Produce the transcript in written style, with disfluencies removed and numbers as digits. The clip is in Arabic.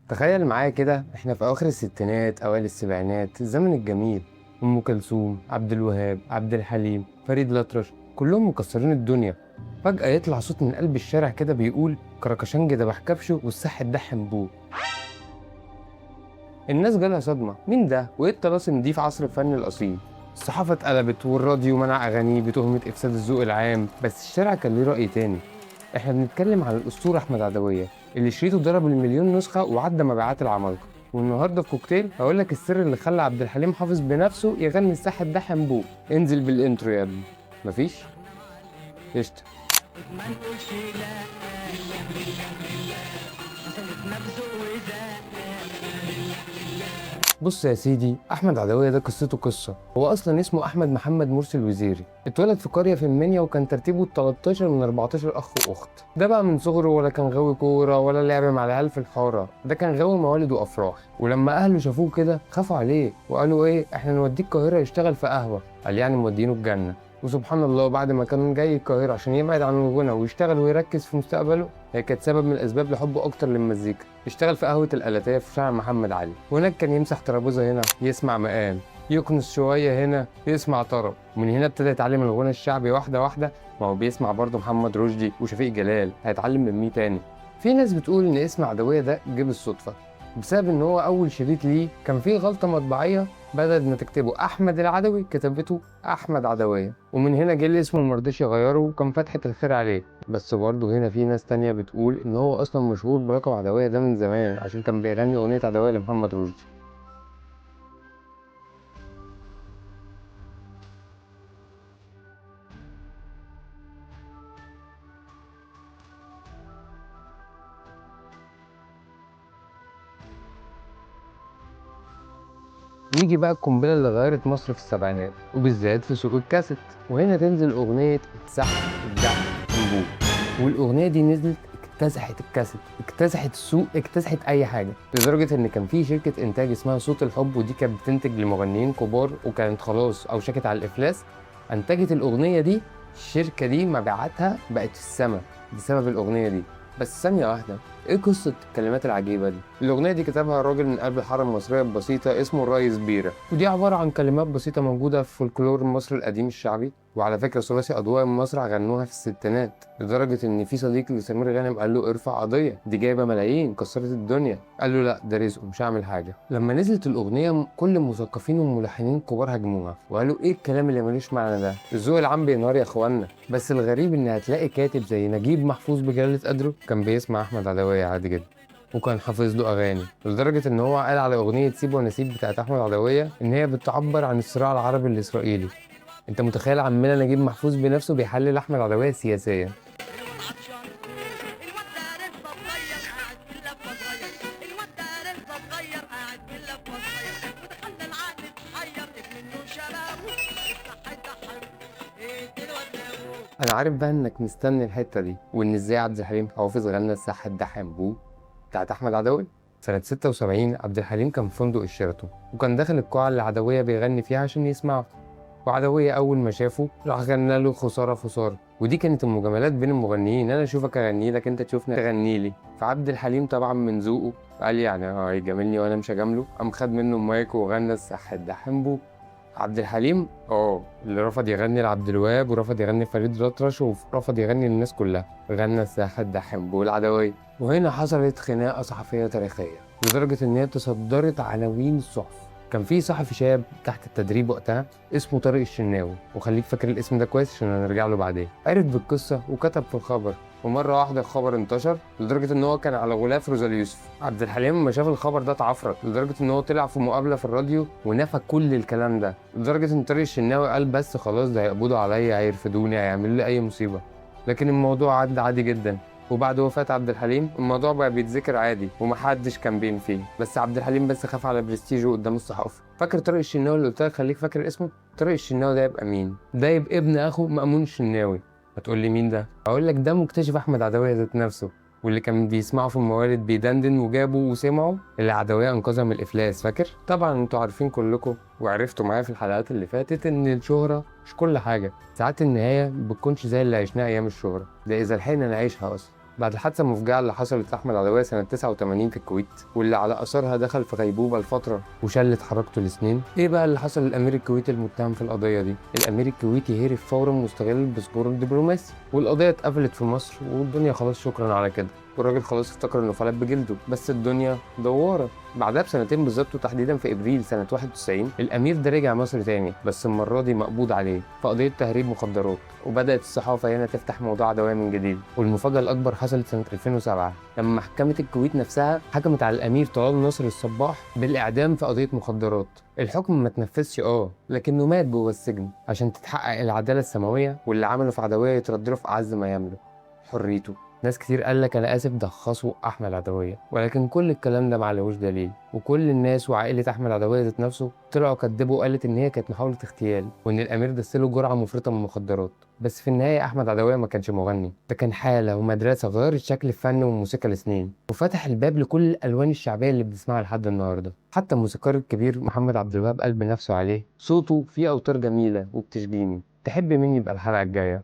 تخيل معايا كده، احنا في اواخر الستينات اوائل السبعينات، الزمن الجميل. ام كلثوم، عبد الوهاب، عبد الحليم، فريد الأطرش، كلهم مكسرين الدنيا. فجأة يطلع صوت من قلب الشارع كده بيقول: كركشنج دبح كبشه والصح اتدحم بوه. الناس جالها صدمة، مين ده وايه الطلاسم دي في عصر الفن الأصيل؟ الصحافة اتقلبت والراديو منع أغانيه بتهمة إفساد الذوق العام، بس الشارع كان ليه رأي تاني. احنا بنتكلم عن الأسطورة أحمد عدوية، اللي شريطه ضرب المليون نسخة وعدى مبيعات العمالقة. والنهارده في كوكتيل هقول لك السر اللي خلى عبد الحليم حافظ بنفسه يغني الساحة ده حنبوه. انزل بالانترو يا ابني. مفيش؟ قشطة. ما نقولش لا عشان نبذق وزق. بص يا سيدي، احمد عدويه ده قصته قصه. هو اصلا اسمه احمد محمد مرسي الوزيري، اتولد في قريه في المنيا وكان ترتيبه 13 من 14 اخ واخت. ده بقى من صغره ولا كان غاوي كوره ولا لعب مع العيال في الحاره، ده كان غاوي موالد وافراح. ولما اهله شافوه كده خافوا عليه وقالوا ايه، احنا نوديه القاهره يشتغل في قهوه. قال يعني مودينه الجنه. وسبحان الله، بعد ما كان جاي القاهره عشان يبعد عن الغنى ويشتغل ويركز في مستقبله، هي كانت سبب من الاسباب لحبه اكتر للمزيكا. اشتغل في قهوه الالاتيه في شارع محمد علي، وهناك كان يمسح ترابيزه هنا يسمع مقام، يكنس شويه هنا يسمع طرب. ومن هنا ابتدى يتعلم الغنى الشعبي واحده واحده. ما هو بيسمع برضه محمد رشدي وشفيق جلال، هيتعلم من مين تاني؟ في ناس بتقول ان اسم عدويه ده جه بالصدفه، بسبب ان هو اول شريط ليه كان فيه غلطه مطبعيه، بدل ما تكتبه احمد العدوي كتبته احمد عدويه، ومن هنا جه الاسم ومرضيش يغيره وكان فتحه الخير عليه. بس برضه هنا في ناس تانية بتقول ان هو اصلا مشهور بلقب عدويه ده من زمان عشان كان بيغني اغنيه عدويه لمحمد رشدي. نيجي بقى القنبله اللي غيرت مصر في السبعينات وبالذات في سوق الكاسيت، وهنا تنزل اغنيه السحب الدحم انبوه. والاغنيه دي نزلت اكتسحت الكاسيت، اكتسحت السوق، اكتسحت اي حاجه، لدرجه ان كان في شركه انتاج اسمها صوت الحب، ودي كانت بتنتج لمغنيين كبار وكانت خلاص اوشكت على الافلاس. انتجت الاغنيه دي، الشركه دي مبيعاتها بقت في السما بسبب الاغنيه دي. بس ثانيه واحده، ايه قصه الكلمات العجيبه دي؟ الاغنيه دي كتبها راجل من قلب الحاره المصريه البسيطه اسمه الريس بيرة، ودي عباره عن كلمات بسيطه موجوده في فولكلور مصر القديم الشعبي. وعلى فكره ثلاثي اضواء من مسرح غنوها في الستينات، لدرجه ان في صديق لسمير غانم قال له ارفع قضيه، دي جايبه ملايين كسرت الدنيا. قال له لا، ده رزقه مش هعمل حاجه. لما نزلت الاغنيه كل المثقفين والملحنين كبار هاجموها وقالوا ايه الكلام اللي ملوش معنى ده، الذوق العام بينهار يا اخوانا. بس الغريب ان هتلاقي كاتب زي نجيب محفوظ بجلاله قدره كان بيسمع احمد عدويه عادي جدا، وكان حافظ له اغاني، لدرجه ان هو قال على اغنيه سيب ونسيب بتاعت احمد عدويه ان هي بتعبر عن الصراع العربي الاسرائيلي. انت متخيل عمنا نجيب محفوظ بنفسه بيحلل احمد عدويه سياسيا؟ الواد ده لسه صغير قاعد في اللفه صغير، الواد ده لسه صغير قاعد في اللفه صغير، وتخلى العقل اتحير منه شبابه يفتح يضحك ايه الواد ده. انا عارف بقى انك مستني الحته دي، وان ازاي عبد الحليم حافظ غنى الساحه ده حنبوه بتاعت احمد عدويه. سنه 76 عبد الحليم كان في فندق الشيراتون، وكان داخل القاعه اللي عدويه بيغني فيها عشان يسمعه. وعدوية أول ما شافه راح غنى له خسارة خسارة، ودي كانت المجاملات بين المغنيين، أنا أشوفك أغني لك أنت تشوفني تغني لي. فعبد الحليم طبعا من ذوقه قال يعني هيجاملني وأنا مش هجامله، قام خد منه المايك وغنى الصح ده حنبو. عبد الحليم اللي رفض يغني لعبد الوهاب ورفض يغني فريد الأطرش ورفض يغني للناس كلها، غنى الساحة ده حنبو العدوية. وهنا حصلت خناقة صحفية تاريخية لدرجة إن هي تصدرت عناوين الصحف. كان في صحفي شاب تحت التدريب وقتها اسمه طارق الشناوي، وخليك فاكر الاسم ده كويس عشان هنرجع له بعدين. عرف بالقصه وكتب في الخبر، ومره واحده الخبر انتشر لدرجه ان هو كان على غلاف روزا اليوسف. عبد الحليم لما شاف الخبر ده اتعفرت لدرجه ان هو طلع في مقابله في الراديو ونفى كل الكلام ده، لدرجه ان طارق الشناوي قال بس خلاص ده هيقبضوا عليا، هيرفدوني، هيعملوا لي اي مصيبه. لكن الموضوع عدى عادي جدا، وبعد وفاة عبد الحليم الموضوع بقى بيتذكر عادي ومحدش كان بينفيه. بس عبد الحليم بس خاف على برستيجه قدام الصحافة. فاكر طارق الشناوي اللي قلت لك خليك فاكر اسمه؟ طارق الشناوي ده يبقى مين؟ ده يبقى ابن اخو مأمون الشناوي. هتقول لي مين ده؟ اقول لك ده مكتشف احمد عدوية ذات نفسه، واللي كان بيسمعه في الموالد بيدندن وجابه وسمعه اللي عدوية انقذها من الافلاس. فاكر؟ طبعا انتوا عارفين كلكم وعرفتوا معايا في الحلقات اللي فاتت ان الشهرة مش كل حاجة، ساعات النهاية بتكونش زي اللي عشناها ايام الشهرة، ده اذا لحقنا نعيشها اصلا. بعد الحادثة المفجعة اللي حصلت لأحمد عدوية سنة 89 في الكويت، واللي على أثرها دخل في غيبوبة لفترة وشلت حركته الأسنان. إيه بقى اللي حصل للأمير الكويتي المتهم في القضية دي؟ الأمير الكويتي هرب فورا مستغل الباسبور الدبلوماسي، والقضية اتقفلت في مصر والدنيا خلاص شكرا على كده، والراجل خلاص افتكر انه فلت بجلده. بس الدنيا دوارة. بعدها بسنتين بالظبط، وتحديدا في ابريل سنة 91، الامير ده رجع مصر تاني، بس المرة دي مقبوض عليه في قضية تهريب مخدرات. وبدأت الصحافة هنا تفتح موضوع عدوية من جديد. والمفاجأة الأكبر حصلت سنة 2007 لما محكمة الكويت نفسها حكمت على الأمير طلال ناصر الصباح بالإعدام في قضية مخدرات. الحكم ما تنفذش لكنه مات جوه السجن عشان تتحقق العدالة السماوية، واللي عمله في عدوية يتردله في أعز ما يملك، حريته. ناس كتير قالك أنا آسف دخصوا أحمد عدوية، ولكن كل الكلام ده معلهوش دليل. وكل الناس وعائلة أحمد عدوية ذات نفسه طلعوا كدبوا وقالت إن هي كانت محاولة اغتيال، وإن الأمير دسله جرعة مفرطة من المخدرات. بس في النهاية أحمد عدوية ما كانش مغني، ده كان حالة ومدرسة غيرت شكل الفن والموسيقى لسنين، وفتح الباب لكل الألوان الشعبية اللي بنسمعها لحد النهاردة. حتى الموسيقار الكبير محمد عبد الوهاب قال بنفسه عليه: صوته فيه أوتار جميلة وبتشجيني. تحب مين يبقى الحلقة الجاية؟